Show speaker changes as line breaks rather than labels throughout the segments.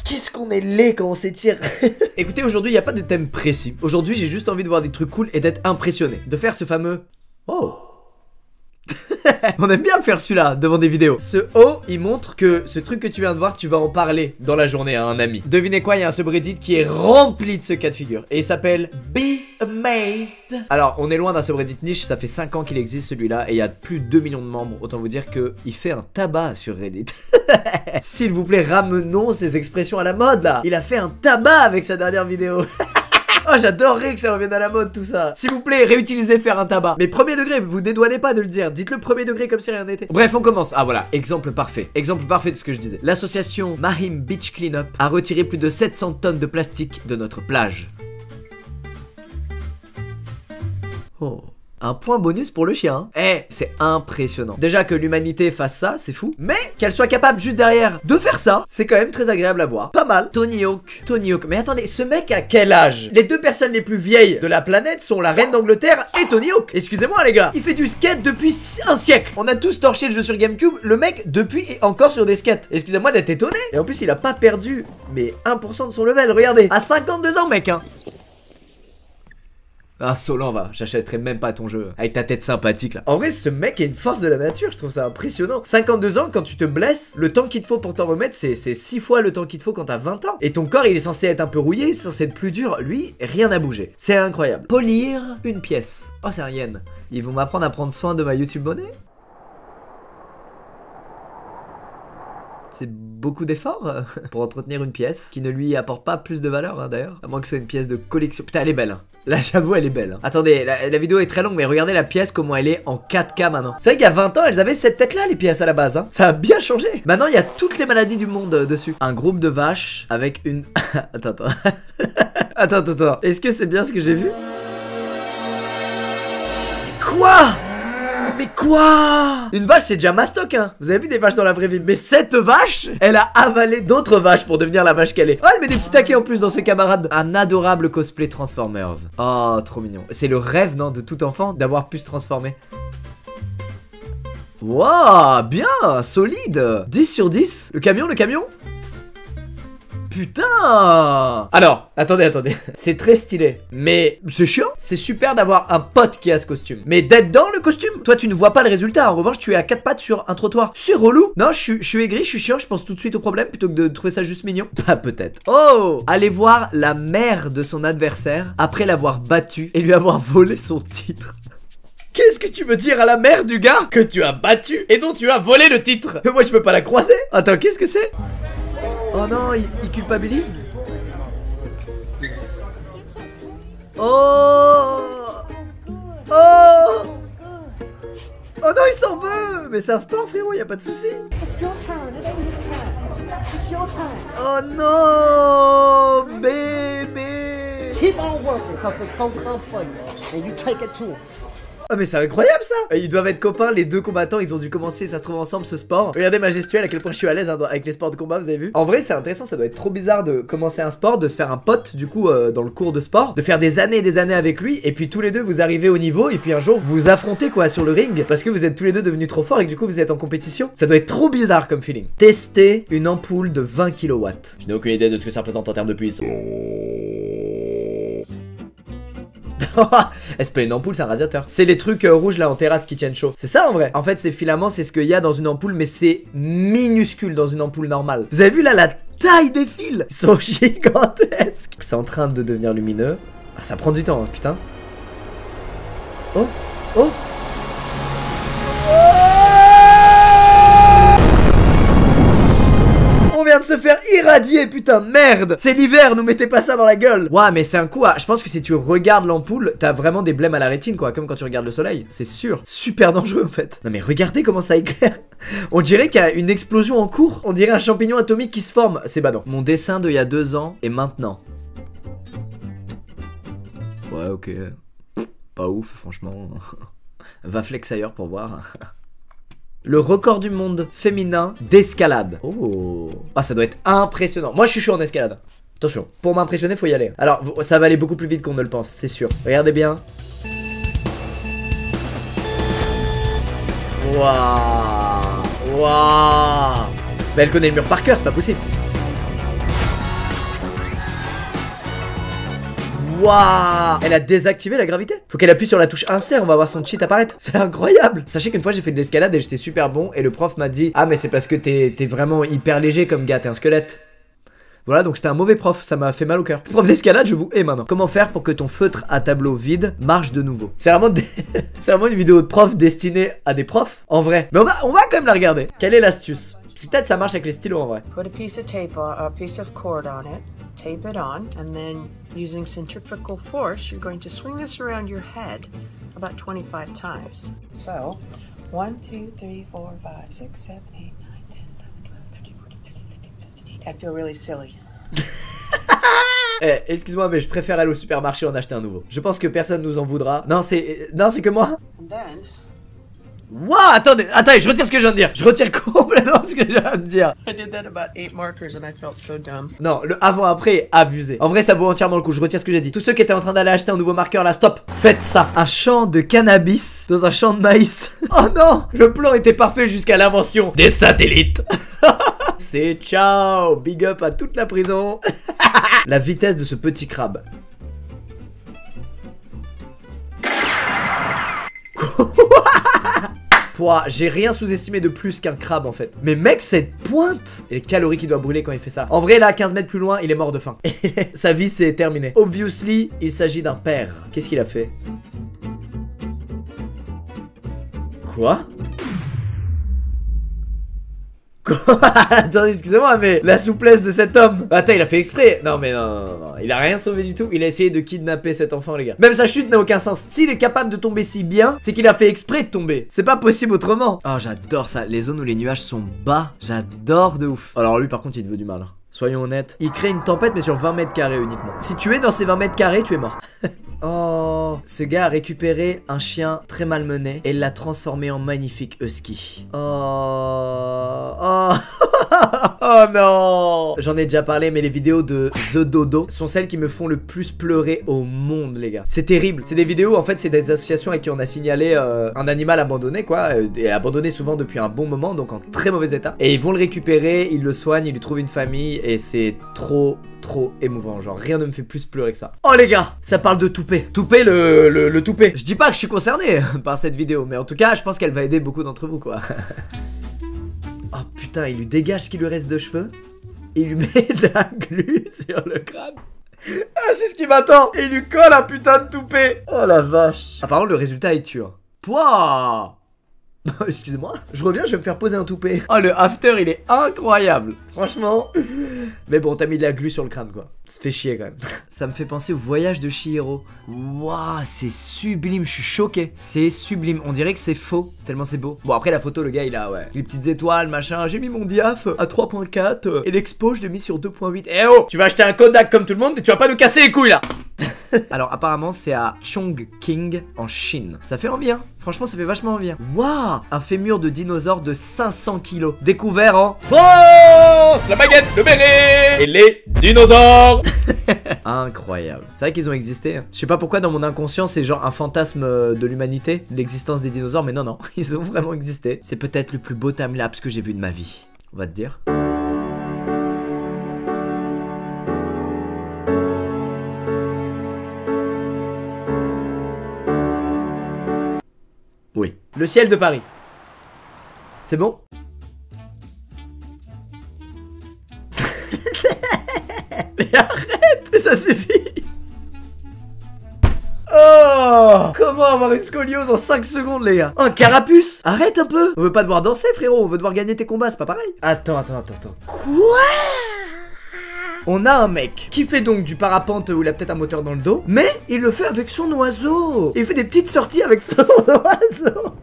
Qu'est-ce qu'on est laid quand on s'étire. Écoutez, aujourd'hui, il n'y a pas de thème précis. Aujourd'hui, j'ai juste envie de voir des trucs cool et d'être impressionné. De faire ce fameux... Oh. On aime bien faire celui-là devant des vidéos. Ce oh, il montre que ce truc que tu viens de voir, tu vas en parler dans la journée à un ami. Devinez quoi, il y a un subreddit qui est rempli de ce cas de figure. Et il s'appelle Be Amazed. Alors, on est loin d'un subreddit niche, ça fait 5 ans qu'il existe celui-là. Et il y a plus de 2 millions de membres. Autant vous dire qu'il fait un tabac sur Reddit. S'il vous plaît, ramenons ces expressions à la mode là. Il a fait un tabac avec sa dernière vidéo. Oh, j'adorerais que ça revienne à la mode tout ça. S'il vous plaît, réutilisez faire un tabac. Mais premier degré, vous dédouanez pas de le dire. Dites-le premier degré comme si rien n'était. Bref, on commence. Ah voilà, exemple parfait. Exemple parfait de ce que je disais. L'association Mahim Beach Cleanup a retiré plus de 700 tonnes de plastique de notre plage. Oh. Un point bonus pour le chien. Eh, c'est impressionnant. Déjà que l'humanité fasse ça, c'est fou. Mais qu'elle soit capable juste derrière de faire ça, c'est quand même très agréable à voir. Pas mal. Tony Hawk. Tony Hawk. Mais attendez, ce mec a quel âge? Les deux personnes les plus vieilles de la planète sont la reine d'Angleterre et Tony Hawk. Excusez-moi les gars. Il fait du skate depuis un siècle. On a tous torché le jeu sur GameCube. Le mec, depuis, est encore sur des skates. Excusez-moi d'être étonné. Et en plus, il a pas perdu, mais 1% de son level. Regardez. À 52 ans, mec, hein. Ah Solan, va, j'achèterai même pas ton jeu avec ta tête sympathique là. En vrai, ce mec est une force de la nature, je trouve ça impressionnant. 52 ans, quand tu te blesses, le temps qu'il te faut pour t'en remettre, c'est 6 fois le temps qu'il te faut quand t'as 20 ans. Et ton corps, il est censé être un peu rouillé, il est censé être plus dur. Lui, rien n'a bougé. C'est incroyable. Polir une pièce. Oh, c'est un yen. Ils vont m'apprendre à prendre soin de ma YouTube monnaie. C'est beaucoup d'efforts pour entretenir une pièce qui ne lui apporte pas plus de valeur, hein, d'ailleurs. À moins que ce soit une pièce de collection. Putain, elle est belle. Hein. Là, j'avoue, elle est belle. Hein. Attendez, la vidéo est très longue, mais regardez la pièce, comment elle est en 4K maintenant. C'est vrai qu'il y a 20 ans, elles avaient cette tête-là, les pièces à la base. Hein. Ça a bien changé. Maintenant, il y a toutes les maladies du monde dessus. Un groupe de vaches avec une... Attends. Attends. Est-ce que c'est bien ce que j'ai vu? Quoi? Mais quoi? Une vache c'est déjà mastoc hein. Vous avez vu des vaches dans la vraie vie. Mais cette vache, elle a avalé d'autres vaches pour devenir la vache qu'elle est. Oh, elle met des petits taquets en plus dans ses camarades. Un adorable cosplay Transformers. Oh, trop mignon. C'est le rêve, non, de tout enfant d'avoir pu se transformer. Waouh, bien, solide. 10 sur 10. Le camion. Putain! Alors, attendez. C'est très stylé. Mais c'est chiant. C'est super d'avoir un pote qui a ce costume. Mais d'être dans le costume, toi tu ne vois pas le résultat. En revanche, tu es à 4 pattes sur un trottoir. C'est relou. Non, je suis aigri, je suis chiant. Je pense tout de suite au problème plutôt que de trouver ça juste mignon. Bah, peut-être. Oh! Allez voir la mère de son adversaire après l'avoir battu et lui avoir volé son titre. Qu'est-ce que tu veux dire à la mère du gars que tu as battu et dont tu as volé le titre? Moi, je peux pas la croiser. Attends, qu'est-ce que c'est? Oh non, il culpabilise. Oh non, il s'en veut. Mais c'est un sport, frérot, y a pas de souci. Oh non, bébé.
Keep on working, cause it's so tough for you, and you take it to him.
Oh mais c'est incroyable ça. Ils doivent être copains, les deux combattants. Ils ont dû commencer, ça se trouve ensemble, ce sport. Regardez ma gestuelle, à quel point je suis à l'aise hein, avec les sports de combat, vous avez vu. En vrai c'est intéressant, ça doit être trop bizarre de commencer un sport, de se faire un pote du coup dans le cours de sport, de faire des années et des années avec lui. Et puis tous les deux vous arrivez au niveau. Et puis un jour vous vous affrontez quoi sur le ring. Parce que vous êtes tous les deux devenus trop forts et que du coup vous êtes en compétition. Ça doit être trop bizarre comme feeling. Tester une ampoule de 20 kW. Je n'ai aucune idée de ce que ça représente en termes de puissance. C'est pas une ampoule, c'est un radiateur. C'est les trucs rouges là en terrasse qui tiennent chaud. C'est ça en vrai. En fait ces filaments c'est ce qu'il y a dans une ampoule, mais c'est minuscule dans une ampoule normale. Vous avez vu là la taille des fils? Ils sont gigantesques. C'est en train de devenir lumineux. Ah, ça prend du temps hein, putain. Oh. On vient de se faire irradier, putain, merde. C'est l'hiver, nous mettez pas ça dans la gueule. Ouais, mais c'est un coup, je pense que si tu regardes l'ampoule, t'as vraiment des blêmes à la rétine, quoi. Comme quand tu regardes le soleil, c'est sûr. Super dangereux, en fait. Non mais regardez comment ça éclaire. On dirait qu'il y a une explosion en cours. On dirait un champignon atomique qui se forme. C'est badant. Mon dessin de il y a 2 ans et maintenant. Ouais, ok. Pas ouf, franchement. Va flex ailleurs pour voir. Le record du monde féminin d'escalade. Oh. Ah, ça doit être impressionnant. Moi, je suis chaud en escalade. Attention, pour m'impressionner, faut y aller. Alors, ça va aller beaucoup plus vite qu'on ne le pense, c'est sûr. Regardez bien. Waouh. Mais elle connaît le mur par cœur, c'est pas possible. Waouh! Elle a désactivé la gravité. Faut qu'elle appuie sur la touche insert, on va voir son cheat apparaître. C'est incroyable. Sachez qu'une fois j'ai fait de l'escalade et j'étais super bon et le prof m'a dit: ah mais c'est parce que t'es vraiment hyper léger comme gars, t'es un squelette. Voilà, donc c'était un mauvais prof, ça m'a fait mal au cœur. Prof d'escalade, je vous hais maintenant. Comment faire pour que ton feutre à tableau vide marche de nouveau? C'est vraiment, c'est vraiment une vidéo de prof destinée à des profs, en vrai. Mais on va quand même la regarder. Quelle est l'astuce? Peut-être ça marche avec les stylos en vrai.
Put a piece of tape, a piece of cord on it, tape it on, and then using centrifugal force, you're going to swing this around your head about 25 times. So, 1, 2, 3, 4, 5, 6, 7, 8, 9, 10, 11, 12, 13, 14, 15, 16, 17, 18. I feel really silly.
Eh, excuse-moi, mais je préfère aller au supermarché en acheter un nouveau. Je pense que personne nous en voudra. Non, c'est que moi.
And then...
Wouah, attendez, je retire ce que je viens de dire. Je retire complètement ce que je viens de dire.
I did that about 8 markers and I felt so dumb.
Non, le avant-après est abusé. En vrai, ça vaut entièrement le coup. Je retire ce que j'ai dit. Tous ceux qui étaient en train d'aller acheter un nouveau marqueur là, stop. Faites ça. Un champ de cannabis dans un champ de maïs. Oh non, le plan était parfait jusqu'à l'invention des satellites. C'est ciao. Big up à toute la prison. La vitesse de ce petit crabe. Pouah, j'ai rien sous-estimé de plus qu'un crabe en fait. Mais mec, cette pointe et les calories qu'il doit brûler quand il fait ça. En vrai, là, 15 mètres plus loin, il est mort de faim. Sa vie, c'est terminé. Obviously, il s'agit d'un père. Qu'est-ce qu'il a fait? Quoi? Attendez, excusez-moi, mais la souplesse de cet homme. Attends, il a fait exprès. Non, mais non. Il a rien sauvé du tout. Il a essayé de kidnapper cet enfant, les gars. Même sa chute n'a aucun sens. S'il est capable de tomber si bien, c'est qu'il a fait exprès de tomber. C'est pas possible autrement. Oh, j'adore ça. Les zones où les nuages sont bas, j'adore de ouf. Alors lui, par contre, il te veut du mal. Soyons honnêtes. Il crée une tempête, mais sur 20 mètres carrés uniquement. Si tu es dans ces 20 mètres carrés, tu es mort. Oh, ce gars a récupéré un chien très malmené et l'a transformé en magnifique husky. Oh, oh non. J'en ai déjà parlé, mais les vidéos de The Dodo sont celles qui me font le plus pleurer au monde, les gars. C'est terrible. C'est des vidéos, en fait, c'est des associations à qui on a signalé un animal abandonné, quoi, et abandonné souvent depuis un bon moment, donc en très mauvais état. Et ils vont le récupérer, ils le soignent, ils lui trouvent une famille, et c'est trop émouvant, genre rien ne me fait plus pleurer que ça. Oh les gars, ça parle de Toupet. Toupet le Toupet. Je dis pas que je suis concerné par cette vidéo, mais en tout cas je pense qu'elle va aider beaucoup d'entre vous quoi. Oh putain, il lui dégage ce qui lui reste de cheveux et il lui met de la glu sur le crâne. Ah c'est ce qui m'attend. Et il lui colle un putain de Toupet. Oh la vache. Apparemment le résultat est tueur. Pouah. Excusez-moi, je reviens, je vais me faire poser un toupet. Oh, le after, il est incroyable. Franchement. Mais bon, t'as mis de la glu sur le crâne, quoi. Ça fait chier, quand même. Ça me fait penser au voyage de Chihiro. Waouh, c'est sublime, je suis choqué. C'est sublime, on dirait que c'est faux, tellement c'est beau. Bon, après, la photo, le gars, il a, ouais, les petites étoiles, machin. J'ai mis mon diaph à 3.4 et l'expo, je l'ai mis sur 2.8. Eh oh, tu vas acheter un Kodak comme tout le monde et tu vas pas nous casser les couilles, là. Alors apparemment c'est à Chongqing en Chine. Ça fait envie hein. Franchement ça fait vachement envie hein. Waouh. Un fémur de dinosaure de 500 kilos. Découvert en France. La baguette, le béret et les dinosaures. Incroyable. C'est vrai qu'ils ont existé hein. Je sais pas pourquoi dans mon inconscient c'est genre un fantasme de l'humanité, l'existence des dinosaures. Mais non, ils ont vraiment existé. C'est peut-être le plus beau timelapse que j'ai vu de ma vie. On va te dire. Oui. Le ciel de Paris. C'est bon? Mais arrête! Mais ça suffit! Oh! Comment avoir une scoliose en 5 secondes, les gars? Oh, un carapuce! Arrête un peu! On veut pas devoir danser, frérot! On veut devoir gagner tes combats, c'est pas pareil! Attends. Quoi? On a un mec qui fait donc du parapente où il a peut-être un moteur dans le dos, mais il le fait avec son oiseau. Il fait des petites sorties avec son oiseau.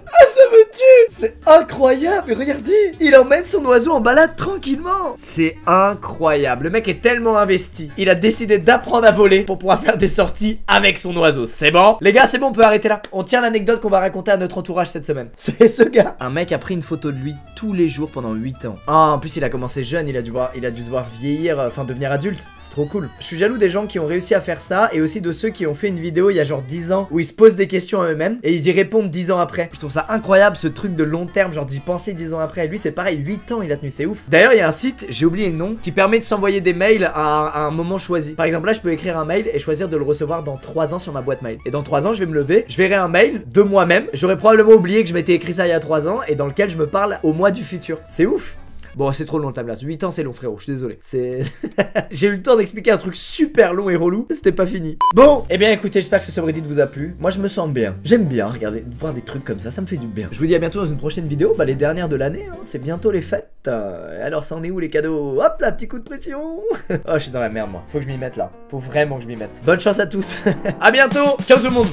Ah ça me tue. C'est incroyable. Regardez, il emmène son oiseau en balade tranquillement. C'est incroyable. Le mec est tellement investi. Il a décidé d'apprendre à voler pour pouvoir faire des sorties avec son oiseau. C'est bon? Les gars c'est bon, on peut arrêter là. On tient l'anecdote qu'on va raconter à notre entourage cette semaine. C'est ce gars. Un mec a pris une photo de lui tous les jours pendant 8 ans. Ah en plus il a commencé jeune. Il a dû se voir vieillir, enfin devenir adulte. C'est trop cool. Je suis jaloux des gens qui ont réussi à faire ça. Et aussi de ceux qui ont fait une vidéo il y a genre 10 ans où ils se posent des questions à eux-mêmes et ils y répondent 10 ans après. Je trouve ça incroyable. ce truc de long terme, genre d'y penser 10 ans après. Lui c'est pareil, 8 ans il a tenu, c'est ouf. D'ailleurs il y a un site, j'ai oublié le nom, qui permet de s'envoyer des mails à un moment choisi. Par exemple là je peux écrire un mail et choisir de le recevoir dans 3 ans sur ma boîte mail. Et dans 3 ans je vais me lever, je verrai un mail de moi-même, j'aurais probablement oublié que je m'étais écrit ça il y a 3 ans et dans lequel je me parle au mois du futur. C'est ouf. Bon, c'est trop long le timelapse. 8 ans, c'est long, frérot. Je suis désolé. C'est. J'ai eu le temps d'expliquer un truc super long et relou. C'était pas fini. Bon, eh bien, écoutez, j'espère que ce subreddit vous a plu. Moi, je me sens bien. J'aime bien, regardez, voir des trucs comme ça me fait du bien. Je vous dis à bientôt dans une prochaine vidéo. Bah, les dernières de l'année, hein. C'est bientôt les fêtes. Alors, ça en est où les cadeaux? Hop là, petit coup de pression. Oh, je suis dans la merde, moi. Faut que je m'y mette là. Faut vraiment que je m'y mette. Bonne chance à tous. À bientôt. Ciao tout le monde.